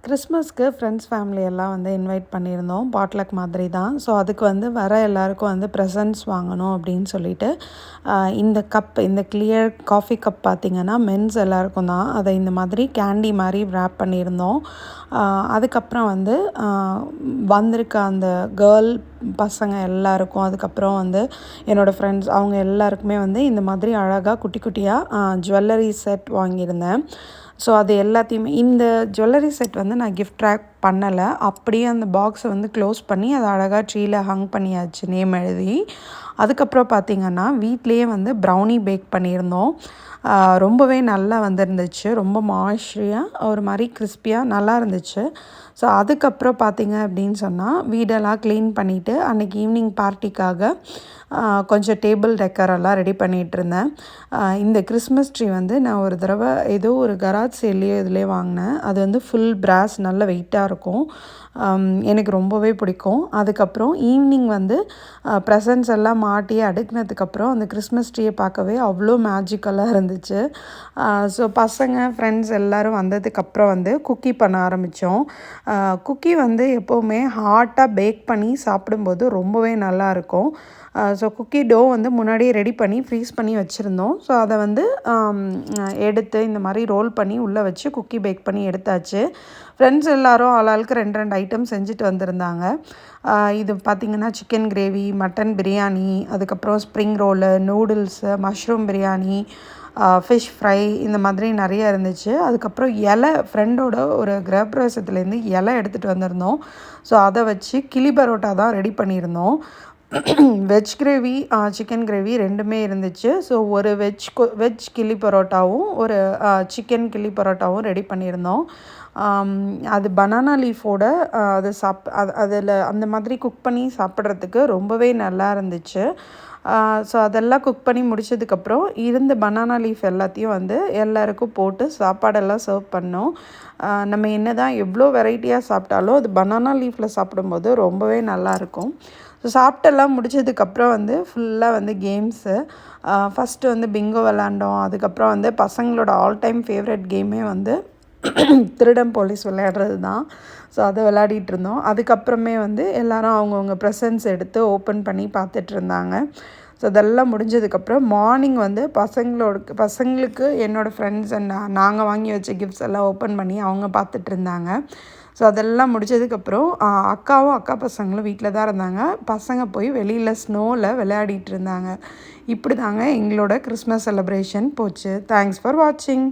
கிறிஸ்மஸ்க்கு friends family எல்லாம் வந்து இன்வைட் பண்ணியிருந்தோம். பாட்லக் மாதிரி தான். ஸோ அதுக்கு வந்து வர எல்லாருக்கும் வந்து ப்ரெசன்ட்ஸ் வாங்கணும் அப்படின்னு சொல்லிட்டு, இந்த கிளியர் காஃபி கப் பார்த்திங்கன்னா மென்ஸ் எல்லாருக்கும் தான். அதை இந்த மாதிரி கேண்டி மாதிரி ரேப் பண்ணியிருந்தோம். அதுக்கப்புறம் வந்து வந்திருக்க அந்த கேர்ள் பசங்க எல்லாருக்கும், அதுக்கப்புறம் வந்து என்னோடய ஃப்ரெண்ட்ஸ் அவங்க எல்லாருக்குமே வந்து இந்த மாதிரி அழகாக குட்டி குட்டியாக ஜுவல்லரி செட் வாங்கியிருந்தேன். ஸோ அது எல்லாத்தையுமே இந்த ஜுவல்லரி செட் வந்து நான் கிஃப்ட் ரேப் பண்ணலை. அப்படியே அந்த பாக்ஸை வந்து க்ளோஸ் பண்ணி அதை அழகாக ட்ரீயில் ஹங் பண்ணியாச்சு நேம் எழுதி. அதுக்கப்புறம் பார்த்திங்கன்னா வீட்லேயே வந்து ப்ரௌனி பேக் பண்ணியிருந்தோம். ரொம்பவே நல்லா வந்துருந்துச்சு. ரொம்ப மாய்ஸ்சரியாக ஒரு மாதிரி கிறிஸ்பியாக நல்லா இருந்துச்சு. ஸோ அதுக்கப்புறம் பார்த்திங்க அப்படின்னு சொன்னால் வீடெல்லாம் க்ளீன் பண்ணிவிட்டு அன்றைக்கி ஈவினிங் பார்ட்டிக்காக கொஞ்சம் டேபிள் டெக்கரெல்லாம் ரெடி பண்ணிகிட்ருந்தேன். இந்த கிறிஸ்மஸ் ட்ரீ வந்து நான் ஒரு தடவை ஏதோ ஒரு கராஜ் சேல்லையோ இதிலே வாங்கினேன். அது வந்து ஃபுல் பிராஸ் நல்ல வெயிட்டாக இருக்கும். எனக்கு ரொம்பவே பிடிக்கும். அதுக்கப்புறம் ஈவினிங் வந்து ப்ரெசன்ட்ஸ் எல்லாம் மாட்டி அடுக்கினதுக்கப்புறம் அந்த கிறிஸ்மஸ் ட்ரீயை பார்க்கவே அவ்வளோ மேஜிக்கலாக இருந்துச்சு. ஸோ பசங்க ஃப்ரெண்ட்ஸ் எல்லோரும் வந்ததுக்கப்புறம் வந்து குக்கி பண்ண ஆரம்பித்தோம். குக்கி வந்து எப்போவுமே ஹாட்டாக பேக் பண்ணி சாப்பிடும்போது ரொம்பவே நல்லாயிருக்கும். ஸோ குக்கி டோ வந்து முன்னாடியே ரெடி பண்ணி ஃப்ரீஸ் பண்ணி வச்சுருந்தோம். ஸோ அதை வந்து எடுத்து இந்த மாதிரி ரோல் பண்ணி உள்ளே வச்சு குக்கி பேக் பண்ணி எடுத்தாச்சு. ஃப்ரெண்ட்ஸ் எல்லோரும் ஆளாளுக்கு 2 ஐட்டம் செஞ்சுட்டு வந்திருந்தாங்க. இது பார்த்திங்கன்னா சிக்கன் கிரேவி, மட்டன் பிரியாணி, அதுக்கப்புறம் spring roll, noodles, mushroom biryani, fish fry இந்த மாதிரி நிறைய இருந்துச்சு. அதுக்கப்புறம் ஃப்ரெண்டோட ஒரு கிரகப்பிரவேசத்துலேருந்து இலை எடுத்துகிட்டு வந்திருந்தோம். ஸோ அதை வச்சு கிளி பரோட்டா தான் ரெடி பண்ணியிருந்தோம். வெஜ் கிரேவி, சிக்கன் கிரேவி 2மே இருந்துச்சு. ஸோ ஒரு வெஜ் கிளி பரோட்டாவும் ஒரு சிக்கன் கிளி பரோட்டாவும் ரெடி பண்ணியிருந்தோம். அது பனானா லீஃபோட அது அதில் அந்த மாதிரி குக் பண்ணி சாப்பிட்றதுக்கு ரொம்பவே நல்லா இருந்துச்சு. ஸோ அதெல்லாம் குக் பண்ணி முடிச்சதுக்கப்புறம் இருந்த பனானா லீஃப் எல்லாத்தையும் வந்து எல்லாருக்கும் போட்டு சாப்பாடெல்லாம் சர்வ் பண்ணோம். நம்ம என்ன தான் எவ்வளோ வெரைட்டியாக சாப்பிட்டாலும் அது பனானா லீஃபில் சாப்பிடும்போது ரொம்பவே நல்லாயிருக்கும். ஸோ சாப்பிட்டெல்லாம் முடிச்சதுக்கப்புறம் வந்து ஃபுல்லாக வந்து கேம்ஸு. ஃபஸ்ட்டு வந்து பிங்கோ விளாண்டோம். அதுக்கப்புறம் வந்து பசங்களோட ஆல் டைம் ஃபேவரட் கேமே வந்து திருடன் போலீஸ் விளையாடுறது தான். ஸோ அதை விளையாடிட்டு இருந்தோம். அதுக்கப்புறமே வந்து எல்லோரும் அவங்கவுங்க ப்ரெசன்ட்ஸ் எடுத்து ஓப்பன் பண்ணி பார்த்துட்ருந்தாங்க. ஸோ அதெல்லாம் முடிஞ்சதுக்கப்புறம் மார்னிங் வந்து பசங்களுக்கு என்னோடய ஃப்ரெண்ட்ஸ் அண்ட் நாங்கள் வாங்கி வச்ச கிஃப்ட்ஸ் எல்லாம் ஓப்பன் பண்ணி அவங்க பார்த்துட்ருந்தாங்க. ஸோ அதெல்லாம் முடிச்சதுக்கப்புறம் அக்காவும் அக்கா பசங்களும் வீட்டில் தான் இருந்தாங்க. பசங்க போய் வெளியில் ஸ்னோவில் விளையாடிட்டு இருந்தாங்க. இப்படி தாங்க எங்களோட கிறிஸ்மஸ் செலிப்ரேஷன் போச்சு. தேங்க்ஸ் ஃபார் வாட்சிங்.